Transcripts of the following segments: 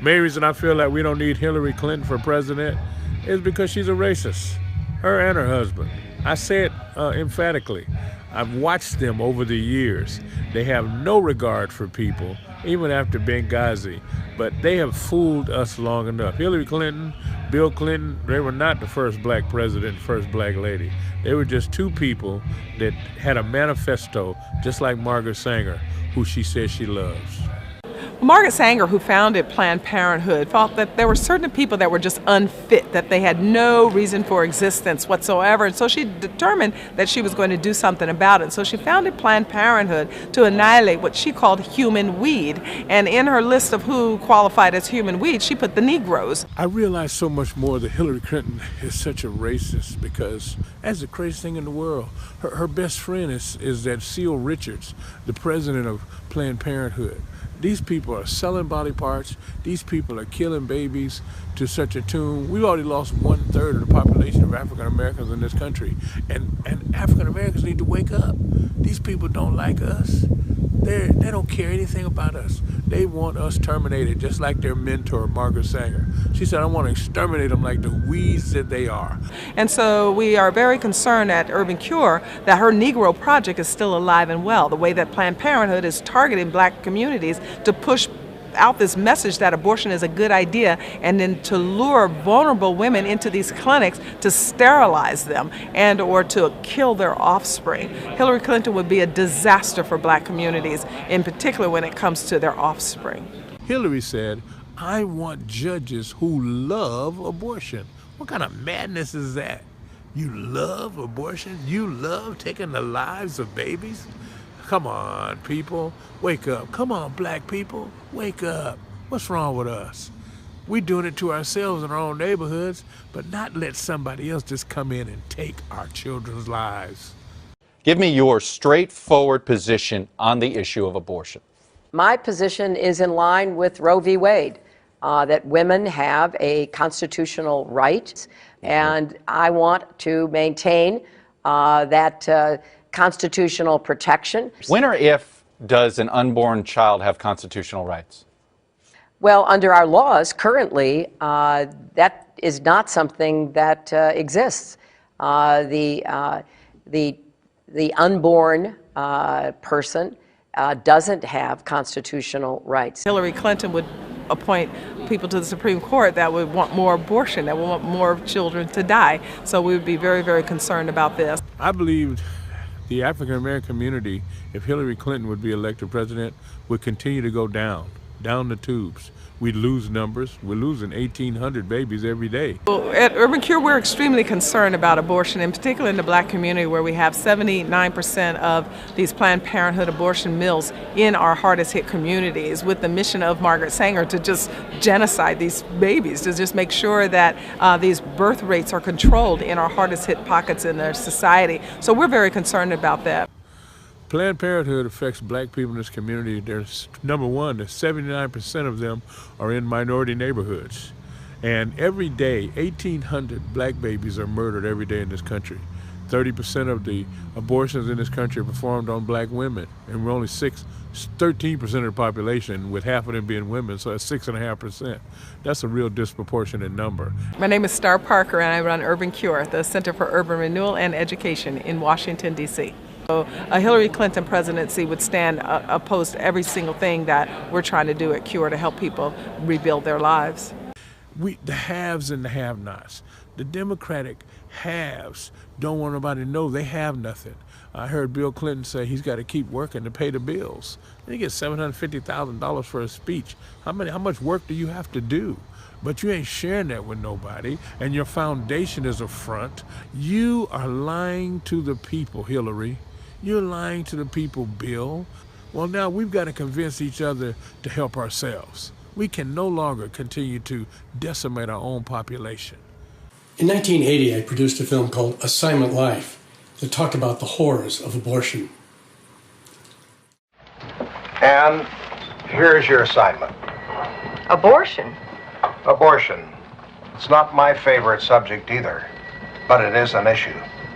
Main reason I feel like we don't need Hillary Clinton for president is because she's a racist. Her and her husband. I say it emphatically. I've watched them over the years. They have no regard for people, even after Benghazi. But they have fooled us long enough. Hillary Clinton, Bill Clinton, they were not the first black president, first black lady. They were just two people that had a manifesto, just like Margaret Sanger, who she says she loves. Margaret Sanger, who founded Planned Parenthood, felt that there were certain people that were just unfit, that they had no reason for existence whatsoever. And so she determined that she was going to do something about it. So she founded Planned Parenthood to annihilate what she called human weed. And in her list of who qualified as human weed, she put the Negroes. I realize so much more that Hillary Clinton is such a racist because that's the craziest thing in the world. Her best friend is that C.U.R.E. Richards, the president of Planned Parenthood. These people are selling body parts. These people are killing babies to such a tune. We've already lost 1/3 of the population of African Americans in this country. And African Americans need to wake up. These people don't like us. They don't care anything about us. They want us terminated, just like their mentor, Margaret Sanger. She said, I want to exterminate them like the weeds that they are. And so we are very concerned at Urban Cure that her Negro project is still alive and well, the way that Planned Parenthood is targeting black communities to push out this message that abortion is a good idea, and then to lure vulnerable women into these clinics to sterilize them and or to kill their offspring. Hillary Clinton would be a disaster for black communities, in particular when it comes to their offspring. Hillary said, I want judges who love abortion. What kind of madness is that? You love abortion? You love taking the lives of babies? Come on, people, wake up. Come on, black people, wake up. What's wrong with us? We're doing it to ourselves in our own neighborhoods, but not let somebody else just come in and take our children's lives. Give me your straightforward position on the issue of abortion. My position is in line with Roe v. Wade, that women have a constitutional right, and I want to maintain that constitutional protection. When or if does an unborn child have constitutional rights? Well, under our laws currently, that is not something that exists. The unborn person doesn't have constitutional rights. Hillary Clinton would appoint people to the Supreme Court that would want more abortion, that would want more children to die. So we would be very, very concerned about this. I believe the African American community, if Hillary Clinton would be elected president, would continue to go down the tubes. We'd lose numbers. We're losing 1,800 babies every day. Well, at Urban Cure, we're extremely concerned about abortion, in particular in the black community, where we have 79% of these Planned Parenthood abortion mills in our hardest hit communities, with the mission of Margaret Sanger to just genocide these babies, to just make sure that these birth rates are controlled in our hardest hit pockets in our society. So we're very concerned about that. Planned Parenthood affects black people in this community. There's, number one, 79% of them are in minority neighborhoods. And every day, 1,800 black babies are murdered every day in this country. 30% of the abortions in this country are performed on black women. And we're only 13% of the population, with half of them being women, so that's 6.5%. That's a real disproportionate number. My name is Star Parker, and I run Urban Cure, the Center for Urban Renewal and Education in Washington, D.C. So a Hillary Clinton presidency would stand opposed to every single thing that we're trying to do at CURE to help people rebuild their lives. The haves and the have-nots. The Democratic haves don't want nobody to know they have nothing. I heard Bill Clinton say he's got to keep working to pay the bills. And he gets $750,000 for a speech. How much work do you have to do? But you ain't sharing that with nobody, and your foundation is a front. You are lying to the people, Hillary. You're lying to the people, Bill. Well, now we've got to convince each other to help ourselves. We can no longer continue to decimate our own population. In 1980, I produced a film called Assignment Life that talked about the horrors of abortion. And here's your assignment. Abortion? Abortion. It's not my favorite subject either, but it is an issue.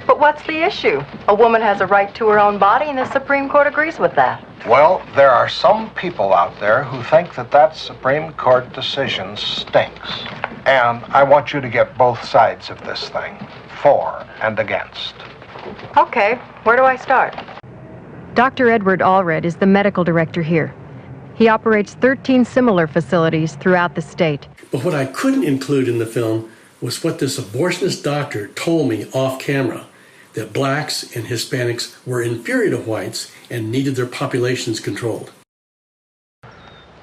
But what's the issue? A woman has a right to her own body, and the Supreme Court agrees with that. Well, there are some people out there who think that that Supreme Court decision stinks. And I want you to get both sides of this thing, for and against. Okay, where do I start? Dr. Edward Allred is the medical director here. He operates 13 similar facilities throughout the state. But what I couldn't include in the film was what this abortionist doctor told me off camera, that blacks and Hispanics were inferior to whites and needed their populations controlled.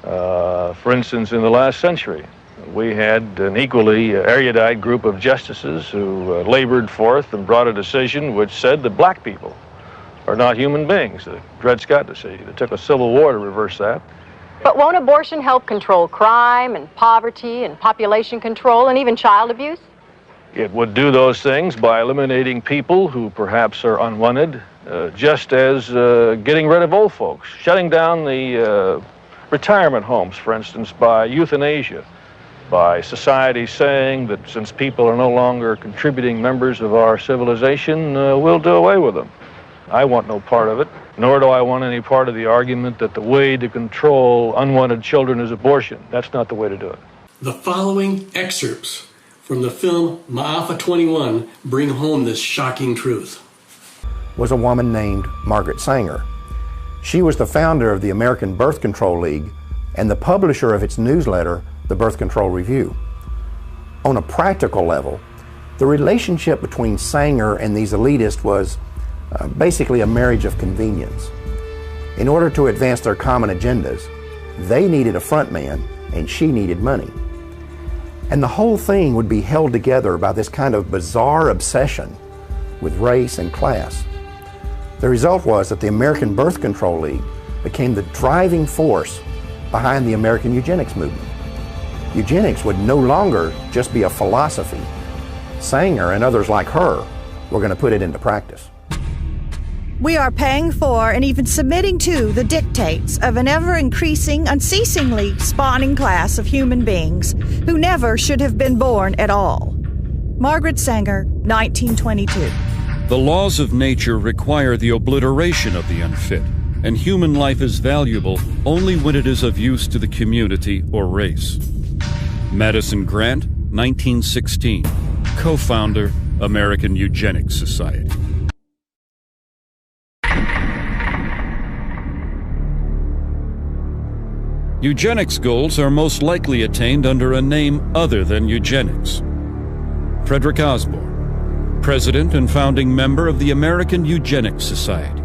For instance, in the last century, we had an equally erudite group of justices who labored forth and brought a decision which said that black people are not human beings, the Dred Scott decision. It took a civil war to reverse that. But won't abortion help control crime and poverty and population control and even child abuse? It would do those things by eliminating people who perhaps are unwanted, just as getting rid of old folks, shutting down the retirement homes, for instance, by euthanasia, by society saying that since people are no longer contributing members of our civilization, we'll do away with them. I want no part of it, nor do I want any part of the argument that the way to control unwanted children is abortion. That's not the way to do it. The following excerpts from the film Ma'afa 21 bring home this shocking truth. Was a woman named Margaret Sanger. She was the founder of the American Birth Control League and the publisher of its newsletter, the Birth Control Review. On a practical level, the relationship between Sanger and these elitists was basically a marriage of convenience. In order to advance their common agendas, they needed a front man and she needed money. And the whole thing would be held together by this kind of bizarre obsession with race and class. The result was that the American Birth Control League became the driving force behind the American eugenics movement. Eugenics would no longer just be a philosophy. Sanger and others like her were going to put it into practice. We are paying for and even submitting to the dictates of an ever-increasing, unceasingly spawning class of human beings who never should have been born at all. Margaret Sanger, 1922. The laws of nature require the obliteration of the unfit, and human life is valuable only when it is of use to the community or race. Madison Grant, 1916, co-founder, American Eugenics Society. Eugenics goals are most likely attained under a name other than eugenics. Frederick Osborne, president and founding member of the American Eugenics Society.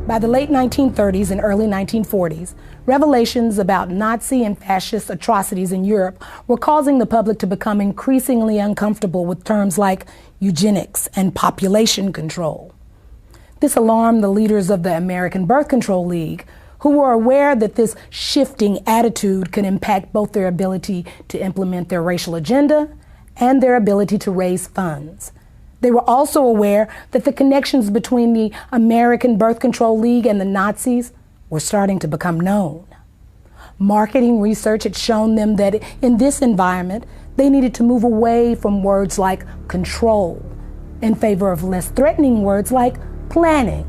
By the late 1930s and early 1940s, revelations about Nazi and fascist atrocities in Europe were causing the public to become increasingly uncomfortable with terms like eugenics and population control. This alarmed the leaders of the American Birth Control League, who were aware that this shifting attitude could impact both their ability to implement their racial agenda and their ability to raise funds. They were also aware that the connections between the American Birth Control League and the Nazis were starting to become known. Marketing research had shown them that in this environment, they needed to move away from words like control in favor of less threatening words like planning.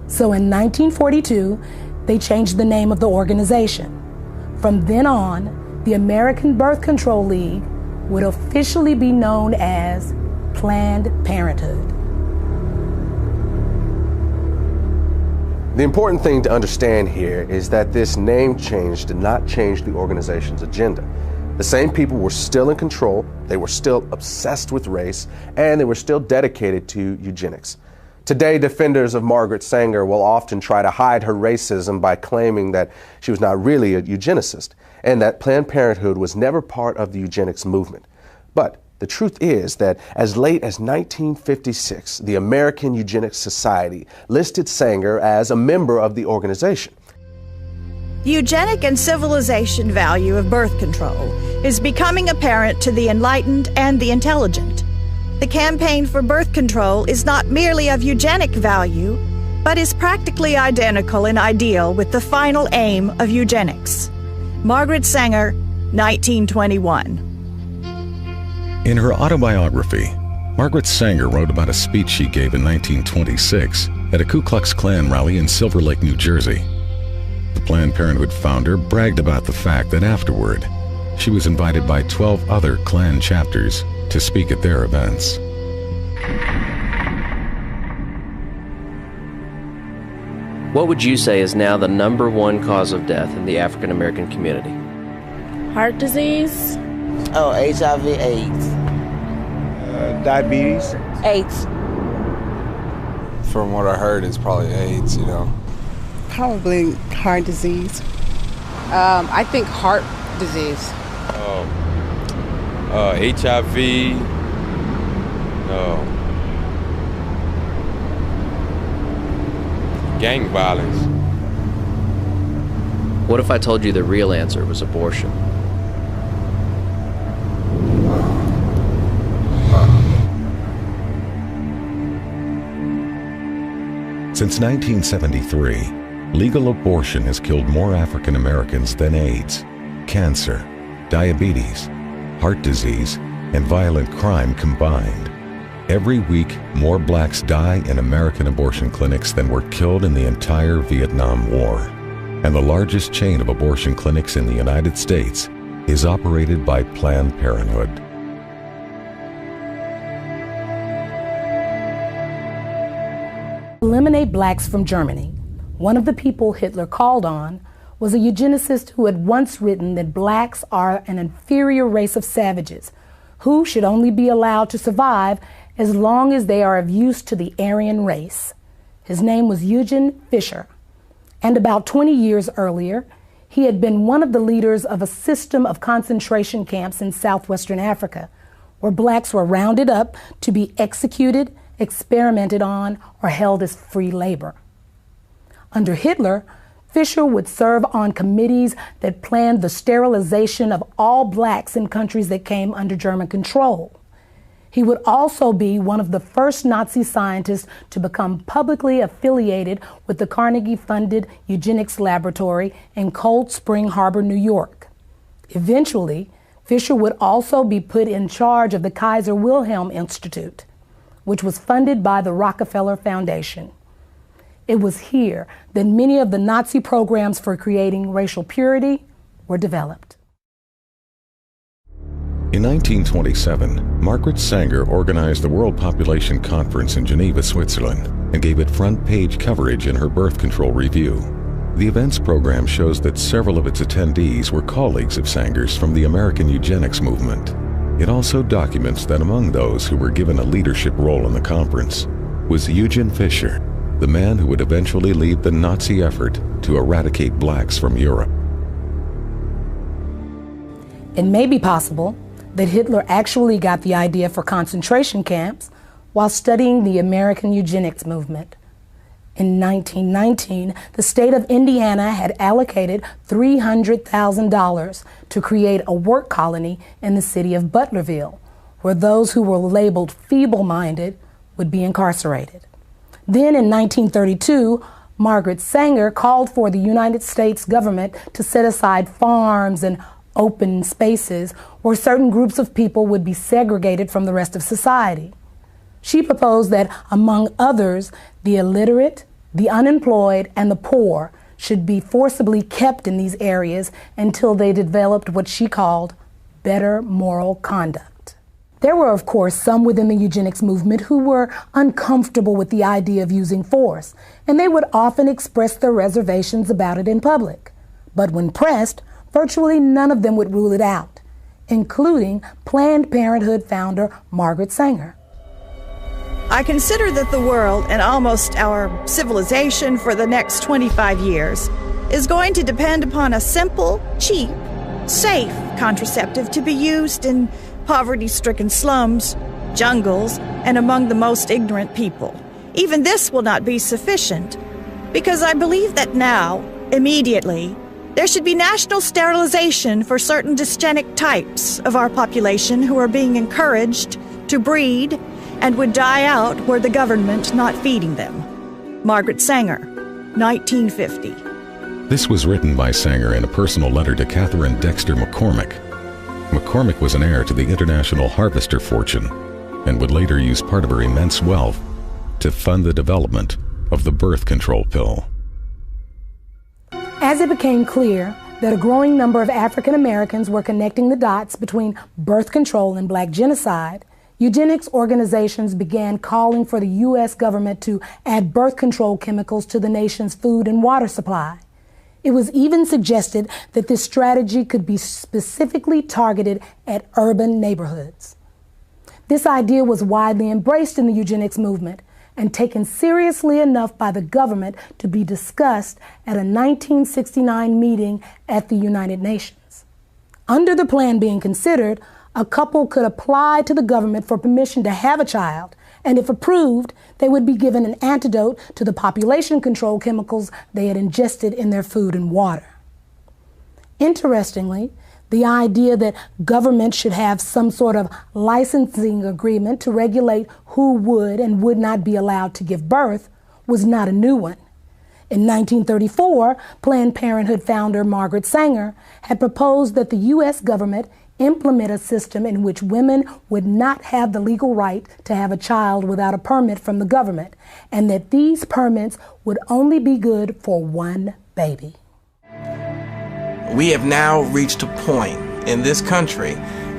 So in 1942, they changed the name of the organization. From then on, the American Birth Control League would officially be known as Planned Parenthood. The important thing to understand here is that this name change did not change the organization's agenda. The same people were still in control, they were still obsessed with race, and they were still dedicated to eugenics. Today, defenders of Margaret Sanger will often try to hide her racism by claiming that she was not really a eugenicist and that Planned Parenthood was never part of the eugenics movement. But the truth is that as late as 1956, the American Eugenics Society listed Sanger as a member of the organization. The eugenic and civilization value of birth control is becoming apparent to the enlightened and the intelligent. The campaign for birth control is not merely of eugenic value, but is practically identical in ideal with the final aim of eugenics. Margaret Sanger, 1921. In her autobiography, Margaret Sanger wrote about a speech she gave in 1926 at a Ku Klux Klan rally in Silver Lake, New Jersey. The Planned Parenthood founder bragged about the fact that afterward, she was invited by 12 other Klan chapters to speak at their events. What would you say is now the #1 cause of death in the African American community? Heart disease. Oh, HIV/AIDS. Diabetes. AIDS. From what I heard, it's probably AIDS, you know. Probably heart disease. I think heart disease. HIV. Gang violence. What if I told you the real answer was abortion? Since 1973, legal abortion has killed more African Americans than AIDS, cancer, diabetes, heart disease, and violent crime combined. Every week, more blacks die in American abortion clinics than were killed in the entire Vietnam War. And the largest chain of abortion clinics in the United States is operated by Planned Parenthood. Eliminate blacks from Germany. One of the people Hitler called on was a eugenicist who had once written that blacks are an inferior race of savages who should only be allowed to survive as long as they are of use to the Aryan race. His name was Eugen Fischer, and about 20 years earlier, he had been one of the leaders of a system of concentration camps in southwestern Africa, where blacks were rounded up to be executed, experimented on, or held as free labor. Under Hitler, Fischer would serve on committees that planned the sterilization of all blacks in countries that came under German control. He would also be one of the first Nazi scientists to become publicly affiliated with the Carnegie-funded eugenics laboratory in Cold Spring Harbor, New York. Eventually, Fischer would also be put in charge of the Kaiser Wilhelm Institute, which was funded by the Rockefeller Foundation. It was here that many of the Nazi programs for creating racial purity were developed. In 1927, Margaret Sanger organized the World Population Conference in Geneva, Switzerland, and gave it front-page coverage in her birth control review. The events program shows that several of its attendees were colleagues of Sanger's from the American eugenics movement. It also documents that among those who were given a leadership role in the conference was Eugen Fischer, the man who would eventually lead the Nazi effort to eradicate blacks from Europe. It may be possible that Hitler actually got the idea for concentration camps while studying the American eugenics movement. In 1919, the state of Indiana had allocated $300,000 to create a work colony in the city of Butlerville, where those who were labeled feeble-minded would be incarcerated. Then in 1932, Margaret Sanger called for the United States government to set aside farms and open spaces where certain groups of people would be segregated from the rest of society. She proposed that, among others, the illiterate, the unemployed, and the poor should be forcibly kept in these areas until they developed what she called better moral conduct. There were, of course, some within the eugenics movement who were uncomfortable with the idea of using force, and they would often express their reservations about it in public. But when pressed, virtually none of them would rule it out, including Planned Parenthood founder Margaret Sanger. I consider that the world, and almost our civilization for the next 25 years, is going to depend upon a simple, cheap, safe contraceptive to be used in poverty-stricken slums, jungles, and among the most ignorant people. Even this will not be sufficient, because I believe that now, immediately, there should be national sterilization for certain dysgenic types of our population who are being encouraged to breed and would die out were the government not feeding them. Margaret Sanger, 1950. This was written by Sanger in a personal letter to Catherine Dexter McCormick. McCormick was an heir to the international harvester fortune and would later use part of her immense wealth to fund the development of the birth control pill. As it became clear that a growing number of African Americans were connecting the dots between birth control and black genocide, eugenics organizations began calling for the U.S. government to add birth control chemicals to the nation's food and water supply. It was even suggested that this strategy could be specifically targeted at urban neighborhoods. This idea was widely embraced in the eugenics movement and taken seriously enough by the government to be discussed at a 1969 meeting at the United Nations. Under the plan being considered, a couple could apply to the government for permission to have a child, and if approved, they would be given an antidote to the population control chemicals they had ingested in their food and water. Interestingly, the idea that government should have some sort of licensing agreement to regulate who would and would not be allowed to give birth was not a new one. In 1934, Planned Parenthood founder Margaret Sanger had proposed that the U.S. government implement a system in which women would not have the legal right to have a child without a permit from the government, and that these permits would only be good for one baby. We have now reached a point in this country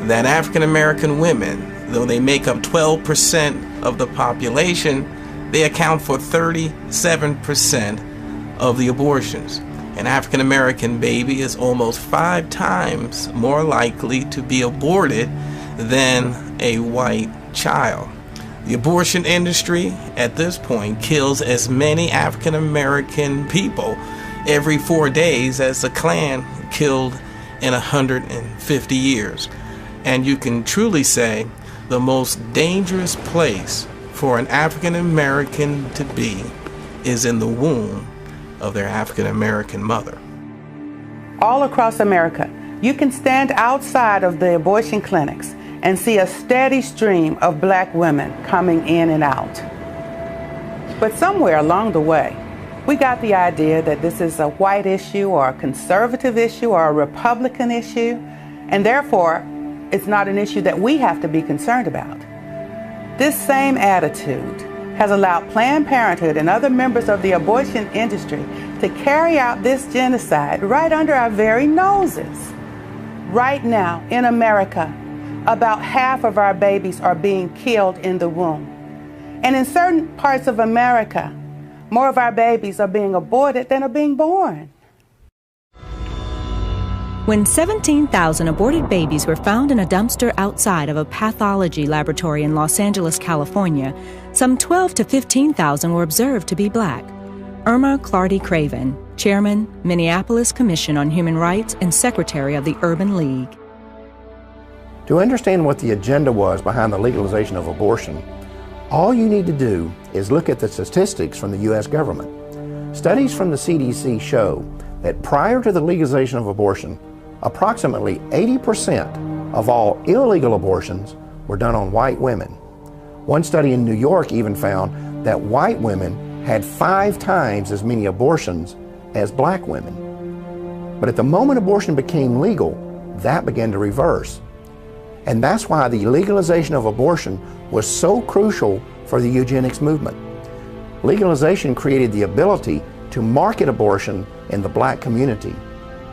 that African American women, though they make up 12% of the population, they account for 37% of the abortions. An African American baby is almost 5 times more likely to be aborted than a white child. The abortion industry at this point kills as many African American people every 4 days as the Klan killed in 150 years. And you can truly say the most dangerous place for an African American to be is in the womb of their African American mother. All across America, you can stand outside of the abortion clinics and see a steady stream of black women coming in and out. But somewhere along the way, we got the idea that this is a white issue or a conservative issue or a Republican issue, and therefore it's not an issue that we have to be concerned about. This same attitude has allowed Planned Parenthood and other members of the abortion industry to carry out this genocide right under our very noses. Right now in America, about half of our babies are being killed in the womb. And in certain parts of America, more of our babies are being aborted than are being born. When 17,000 aborted babies were found in a dumpster outside of a pathology laboratory in Los Angeles, California, some 12,000 to 15,000 were observed to be black. Irma Clardy Craven, Chairman, Minneapolis Commission on Human Rights and Secretary of the Urban League. To understand what the agenda was behind the legalization of abortion, all you need to do is look at the statistics from the U.S. government. Studies from the CDC show that prior to the legalization of abortion, approximately 80% of all illegal abortions were done on white women. One study in New York even found that white women had 5 times as many abortions as black women. But at the moment abortion became legal, that began to reverse. And that's why the legalization of abortion was so crucial for the eugenics movement. Legalization created the ability to market abortion in the black community.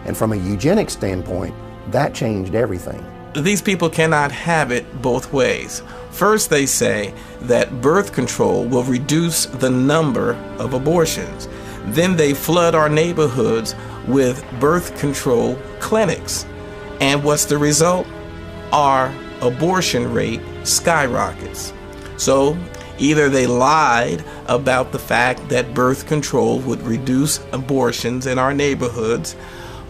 And from a eugenics standpoint, that changed everything. These people cannot have it both ways. First, they say that birth control will reduce the number of abortions. Then they flood our neighborhoods with birth control clinics. And what's the result? Our abortion rate skyrockets. So either they lied about the fact that birth control would reduce abortions in our neighborhoods,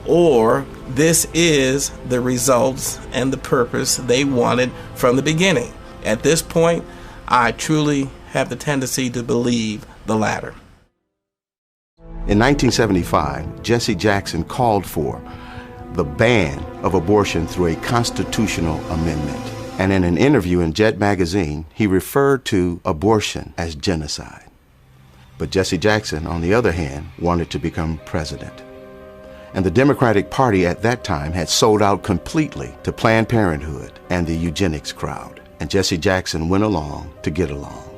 or this is the results and the purpose they wanted from the beginning. At this point, I truly have the tendency to believe the latter. In 1975, Jesse Jackson called for the ban of abortion through a constitutional amendment. And in an interview in Jet magazine, he referred to abortion as genocide. But Jesse Jackson, on the other hand, wanted to become president. And the Democratic Party at that time had sold out completely to Planned Parenthood and the eugenics crowd. And Jesse Jackson went along to get along.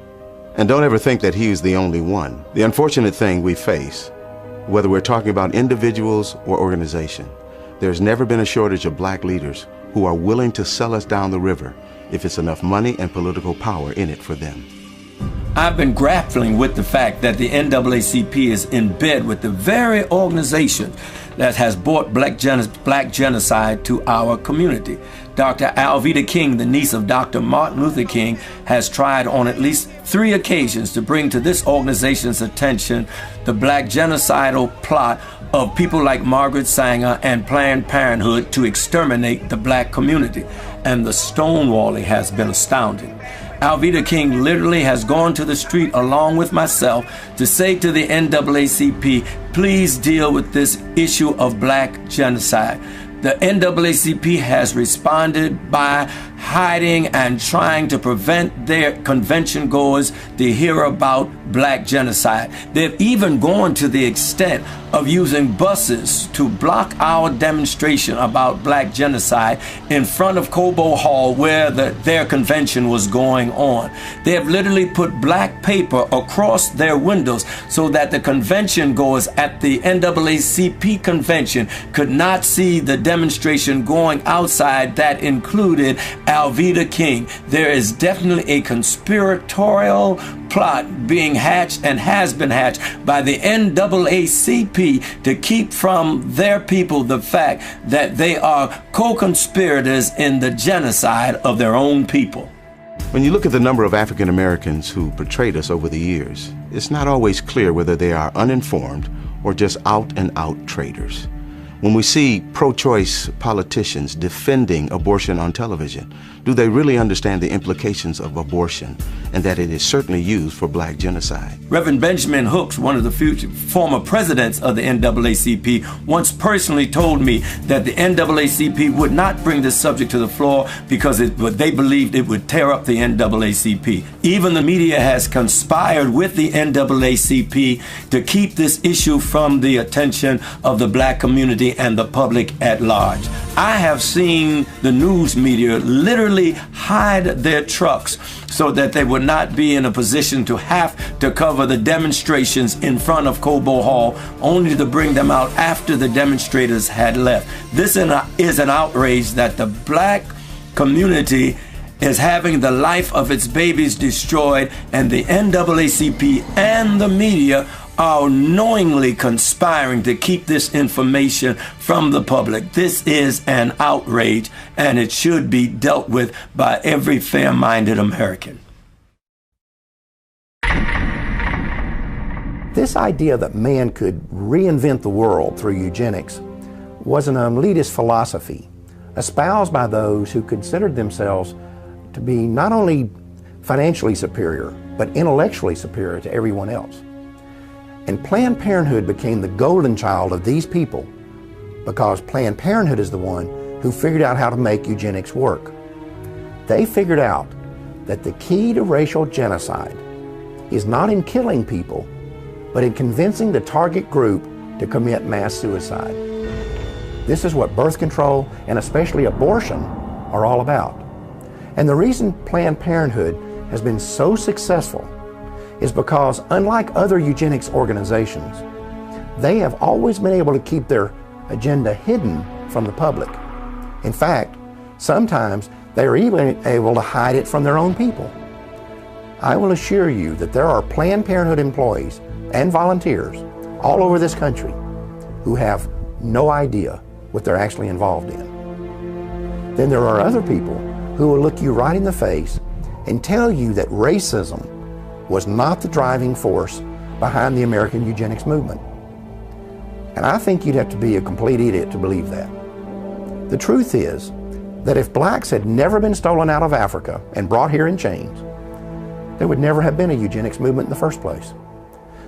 And don't ever think that he is the only one. The unfortunate thing we face, whether we're talking about individuals or organization, there's never been a shortage of black leaders who are willing to sell us down the river if it's enough money and political power in it for them. I've been grappling with the fact that the NAACP is in bed with the very organization that has brought black genocide to our community. Dr. Alveda King, the niece of Dr. Martin Luther King, has tried on at least 3 occasions to bring to this organization's attention the black genocidal plot of people like Margaret Sanger and Planned Parenthood to exterminate the black community. And the stonewalling has been astounding. Alveda King literally has gone to the street along with myself to say to the NAACP, please deal with this issue of black genocide. The NAACP has responded by hiding and trying to prevent their convention goers to hear about black genocide. They've even gone to the extent of using buses to block our demonstration about black genocide in front of Cabal Hall where their convention was going on. They have literally put black paper across their windows so that the convention goers at the NAACP convention could not see the demonstration going outside that included Alveda King. There is definitely a conspiratorial plot being hatched and has been hatched by the NAACP to keep from their people the fact that they are co-conspirators in the genocide of their own people. When you look at the number of African Americans who portrayed us over the years, it's not always clear whether they are uninformed or just out-and-out traitors. When we see pro-choice politicians defending abortion on television, do they really understand the implications of abortion and that it is certainly used for black genocide? Reverend Benjamin Hooks, one of the former presidents of the NAACP, once personally told me that the NAACP would not bring this subject to the floor because they believed it would tear up the NAACP. Even the media has conspired with the NAACP to keep this issue from the attention of the black community and the public at large. I have seen the news media literally hide their trucks so that they would not be in a position to have to cover the demonstrations in front of Cabal Hall, only to bring them out after the demonstrators had left. This is an outrage that the black community is having the life of its babies destroyed, and the NAACP and the media are knowingly conspiring to keep this information from the public. This is an outrage, and it should be dealt with by every fair-minded American. This idea that man could reinvent the world through eugenics was an elitist philosophy espoused by those who considered themselves to be not only financially superior, but intellectually superior to everyone else. And Planned Parenthood became the golden child of these people because Planned Parenthood is the one who figured out how to make eugenics work. They figured out that the key to racial genocide is not in killing people, but in convincing the target group to commit mass suicide. This is what birth control, and especially abortion, are all about. And the reason Planned Parenthood has been so successful is because, unlike other eugenics organizations, they have always been able to keep their agenda hidden from the public. In fact, sometimes they are even able to hide it from their own people. I will assure you that there are Planned Parenthood employees and volunteers all over this country who have no idea what they're actually involved in. Then there are other people who will look you right in the face and tell you that racism was not the driving force behind the American eugenics movement. And I think you'd have to be a complete idiot to believe that. The truth is that if blacks had never been stolen out of Africa and brought here in chains, there would never have been a eugenics movement in the first place.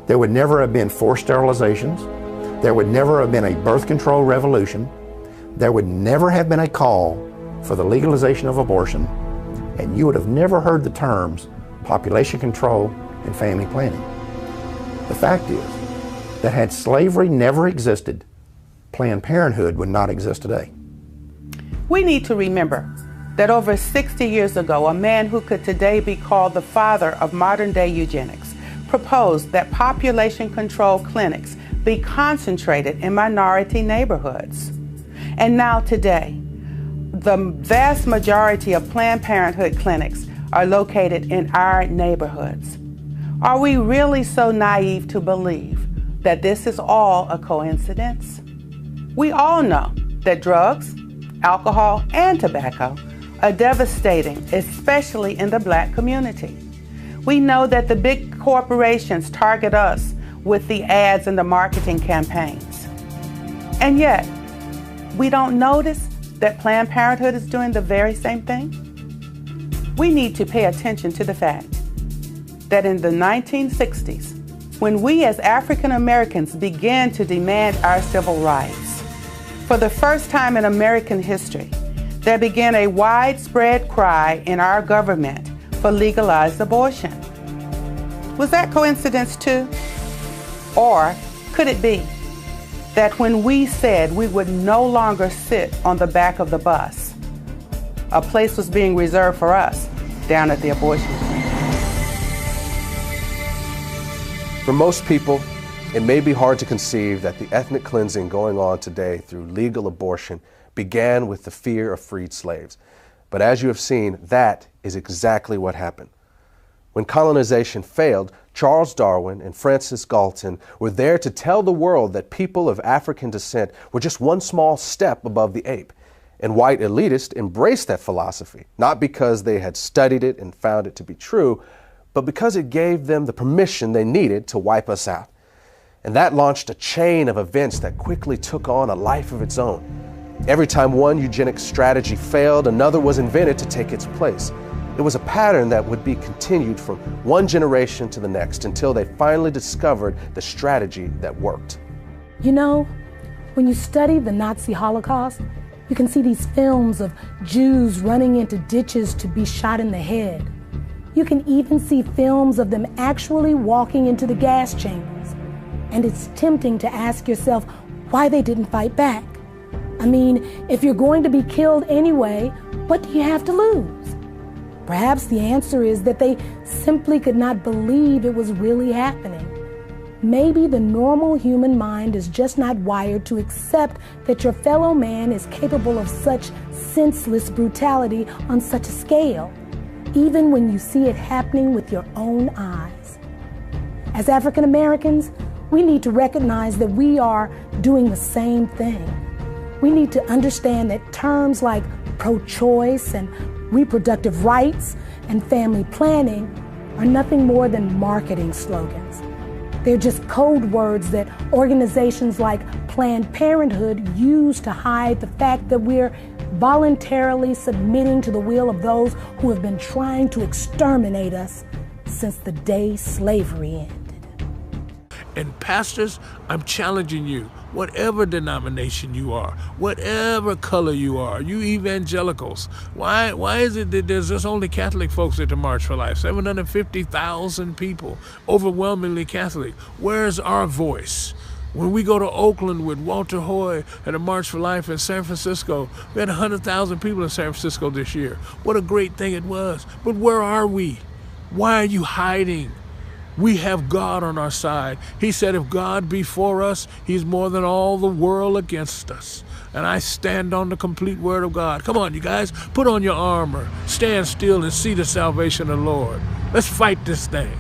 There would never have been forced sterilizations. There would never have been a birth control revolution. There would never have been a call for the legalization of abortion. And you would have never heard the terms population control and family planning. The fact is that had slavery never existed, Planned Parenthood would not exist today. We need to remember that over 60 years ago, a man who could today be called the father of modern-day eugenics proposed that population control clinics be concentrated in minority neighborhoods. And now today, the vast majority of Planned Parenthood clinics are located in our neighborhoods. Are we really so naive to believe that this is all a coincidence? We all know that drugs, alcohol, and tobacco are devastating, especially in the Black community. We know that the big corporations target us with the ads and the marketing campaigns. And yet, we don't notice that Planned Parenthood is doing the very same thing? We need to pay attention to the fact that in the 1960s, when we as African Americans began to demand our civil rights, for the first time in American history, there began a widespread cry in our government for legalized abortion. Was that coincidence too? Or could it be that when we said we would no longer sit on the back of the bus, a place was being reserved for us down at the abortion clinic? For most people, it may be hard to conceive that the ethnic cleansing going on today through legal abortion began with the fear of freed slaves. But as you have seen, that is exactly what happened. When colonization failed, Charles Darwin and Francis Galton were there to tell the world that people of African descent were just one small step above the ape. And white elitists embraced that philosophy, not because they had studied it and found it to be true, but because it gave them the permission they needed to wipe us out. And that launched a chain of events that quickly took on a life of its own. Every time one eugenics strategy failed, another was invented to take its place. It was a pattern that would be continued from one generation to the next until they finally discovered the strategy that worked. You know, when you study the Nazi Holocaust, you can see these films of Jews running into ditches to be shot in the head. You can even see films of them actually walking into the gas chambers. And it's tempting to ask yourself why they didn't fight back. I mean, if you're going to be killed anyway, what do you have to lose? Perhaps the answer is that they simply could not believe it was really happening. Maybe the normal human mind is just not wired to accept that your fellow man is capable of such senseless brutality on such a scale, even when you see it happening with your own eyes. As African Americans, we need to recognize that we are doing the same thing. We need to understand that terms like pro-choice and reproductive rights and family planning are nothing more than marketing slogans. They're just code words that organizations like Planned Parenthood use to hide the fact that we're voluntarily submitting to the will of those who have been trying to exterminate us since the day slavery ended. And pastors, I'm challenging you, whatever denomination you are, whatever color you are, you evangelicals, why is it that there's just only Catholic folks at the March for Life? 750,000 people, overwhelmingly Catholic. Where's our voice? When we go to Oakland with Walter Hoy at a March for Life in San Francisco, we had 100,000 people in San Francisco this year. What a great thing it was. But where are we? Why are you hiding? We have God on our side. He said if God be for us, he's more than all the world against us. And I stand on the complete word of God. Come on, you guys, put on your armor. Stand still and see the salvation of the Lord. Let's fight this thing.